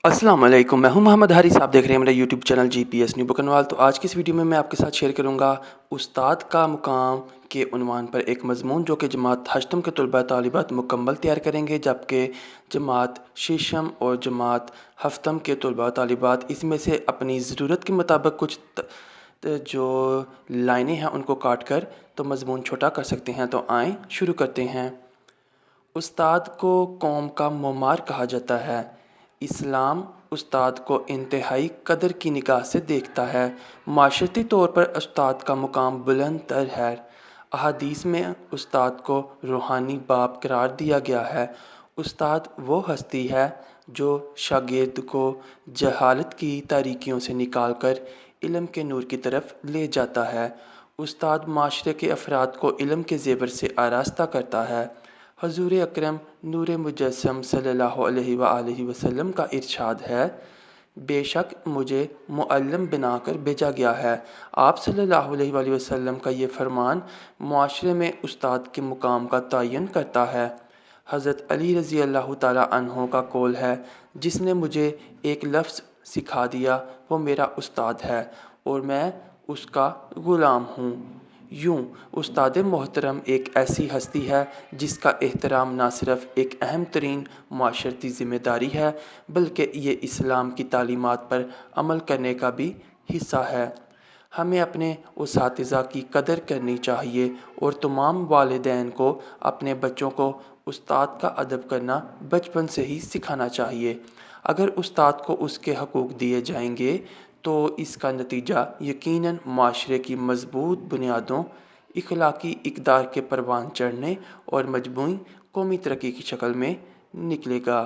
अस्सलाम वालेकुम, मैं हूं मोहम्मद हारिस। आप देख रहे हैं मेरा यूट्यूब चैनल जीपीएस न्यू बुकनवाल। तो आज की इस वीडियो में मैं आपके साथ शेयर करूंगा उस्ताद का मुकाम के उन्वान पर एक मजमून जो कि जमात हश्तम के तलबा तालिबात मुकम्मल तैयार करेंगे, जबकि जमात शीशम और जमात हफ्तम के तलबा तालिबात इसमें से अपनी ज़रूरत के मुताबिक कुछ जो लाइनें हैं उनको काट कर तो मजमून छोटा कर सकते हैं। तो आएँ शुरू करते हैं। उस्ताद को कौम का मोमार कहा जाता है। इस्लाम उस्ताद को इंतहाई कदर की निगाह से देखता है। माशरती तौर पर उस्ताद का मुकाम बुलंद तर है। अहादीस में उस्ताद को रूहानी बाप करार दिया गया है। उस्ताद वो हस्ती है जो शागिर्द को जहालत की तारीकियों से निकाल कर इल्म के नूर की तरफ ले जाता है। उस्ताद माशरे के अफराद को इल्म के ज़ेवर से आरास्ता करता है। हजूर अकरम नूर मुजस्सम सल्लल्लाहु अलैहि वसल्लम का इरशाद है, बेशक मुझे मुअल्लिम बनाकर भेजा गया है। आप सल्लल्लाहु अलैहि वसल्लम का ये फरमान मुआशरे में उस्ताद के मुकाम का तयन करता है। हज़रत अली रज़ी अल्लाह ताला अन्हो का कौल है, जिसने मुझे एक लफ्ज़ सिखा दिया वो मेरा उस्ताद है और मैं उसका ग़ुलाम हूँ। यूँ उस्ताद मोहतरम एक ऐसी हस्ती है जिसका एहतराम ना सिर्फ़ एक अहम तरीन माशरती ज़िम्मेदारी है, बल्कि ये इस्लाम की तालीमात पर अमल करने का भी हिस्सा है। हमें अपने उसातिज़ा की कदर करनी चाहिए और तमाम वालिदैन को अपने बच्चों को उस्ताद का अदब करना बचपन से ही सिखाना चाहिए। अगर उस्ताद को उसके हकूक़ दिए जाएंगे तो इसका नतीजा यकीनन माशरे की मज़बूत बुनियादों, इखलाकी इक़दार के परवान चढ़ने और मजमूई कौमी तरक्की की शक्ल में निकलेगा।